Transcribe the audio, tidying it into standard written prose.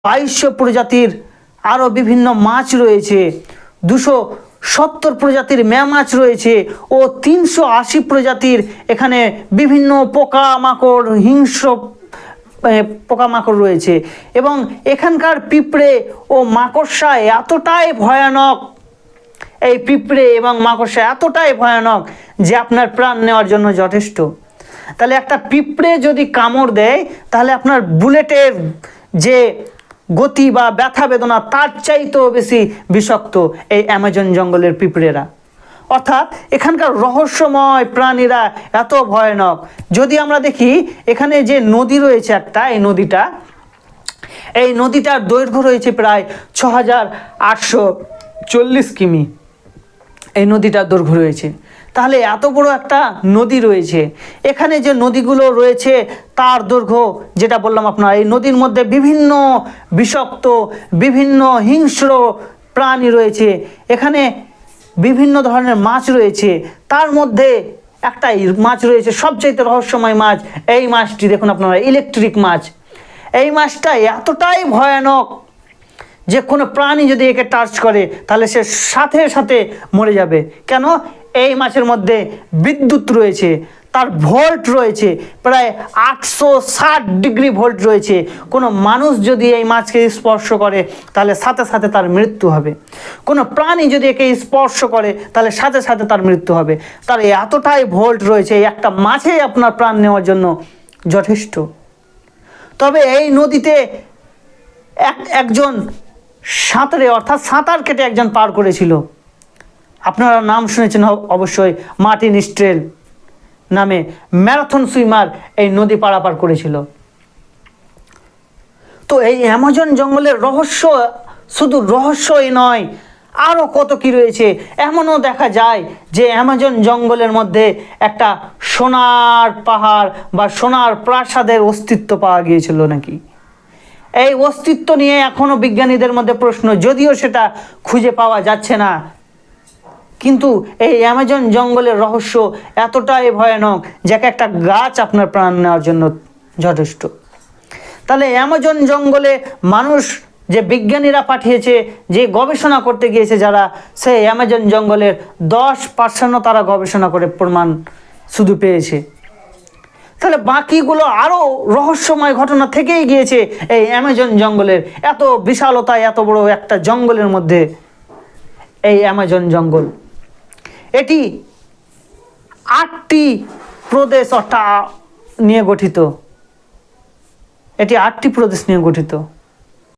2200 প্রজাতির আরও বিভিন্ন মাছ রয়েছে, 270 প্রজাতির মাছ রয়েছে ও 380 প্রজাতির এখানে বিভিন্ন পোকামাকড়, হিংস্র পোকামাকড় রয়েছে। এবং এখানকার পিঁপড়ে ও মাকড়সা এতটাই ভয়ানক, এই পিঁপড়ে এবং মাকড়সা এতটাই ভয়ানক যে আপনার প্রাণ নেওয়ার জন্য যথেষ্ট। তাহলে একটা পিঁপড়ে যদি কামড় দেয় তাহলে আপনার বুলেটের যে গতি বা ব্যথা বেদনা তার চাইতেও বেশি বিষাক্ত এই অ্যামাজন জঙ্গলের পিঁপড়েরা। অর্থাৎ এখানকার রহস্যময় প্রাণীরা এত ভয়ানক। যদি আমরা দেখি এখানে যে নদী রয়েছে একটা, এই নদীটার দৈর্ঘ্য রয়েছে প্রায় 6840 কিমি এই নদীটার দৈর্ঘ্য রয়েছে। তাহলে এত বড় একটা নদী রয়েছে, এখানে যে নদীগুলো রয়েছে তার দৈর্ঘ্য যেটা বললাম আপনার, এই নদীর মধ্যে বিভিন্ন বিষাক্ত, বিভিন্ন হিংস্র প্রাণী রয়েছে, এখানে বিভিন্ন ধরনের মাছ রয়েছে। তার মধ্যে একটা মাছ রয়েছে সবচেয়ে রহস্যময় মাছ, এই মাছটি দেখুন আপনারা, ইলেকট্রিক মাছ। এই মাছটা এতটাই ভয়ানক যে কোনো প্রাণী যদি একে টাচ করে তাহলে সে সাথে সাথে মরে যাবে। কেন? এই মাছের মধ্যে বিদ্যুৎ রয়েছে, তার ভোল্ট রয়েছে প্রায় 860 ডিগ্রি ভোল্ট রয়েছে। কোনো মানুষ যদি এই মাছকে স্পর্শ করে তাহলে সাথে সাথে তার মৃত্যু হবে। কোনো প্রাণী যদি একে স্পর্শ করে তাহলে সাথে সাথে তার মৃত্যু হবে। তার এতটাই ভোল্ট রয়েছে, এই একটা মাছেই আপনার প্রাণ নেওয়ার জন্য যথেষ্ট। তবে এই নদীতে একজন সাঁতারে, অর্থাৎ সাঁতার কেটে একজন পার করেছিল। আপনারা নাম শুনেছেন অবশ্যই, মার্টিন স্ট্রেল নামে ম্যারাথন সুইমার এই নদী পারাপার করেছিল। তো এই অ্যামাজন জঙ্গলের রহস্য শুধু রহস্যই নয়, আরও কত কি রয়েছে। এমনও দেখা যায় যে অ্যামাজন জঙ্গলের মধ্যে একটা সোনার পাহাড় বা সোনার প্রাসাদের অস্তিত্ব পাওয়া গিয়েছিল নাকি। এই অস্তিত্ব নিয়ে এখনও বিজ্ঞানীদের মধ্যে প্রশ্ন, যদিও সেটা খুঁজে পাওয়া যাচ্ছে না। কিন্তু এই অ্যামাজন জঙ্গলের রহস্য এতটাই ভয়ানক যে একটা গাছ আপনার প্রাণ নেওয়ার জন্য যথেষ্ট। তাহলে অ্যামাজন জঙ্গলে মানুষ যে বিজ্ঞানীরা পাঠিয়েছে, যে গবেষণা করতে গিয়েছে যারা, সেই অ্যামাজন জঙ্গলের 10% তারা গবেষণা করে প্রমাণ শুধু পেয়েছে। তাহলে বাকিগুলো আরও রহস্যময় ঘটনা থেকেই গিয়েছে এই অ্যামাজন জঙ্গলের। এত বিশালতা, এত বড় একটা জঙ্গলের মধ্যে এই অ্যামাজন জঙ্গল, এটি 8টি প্রদেশ নিয়ে গঠিত। এটি 8টি প্রদেশ নিয়ে গঠিত।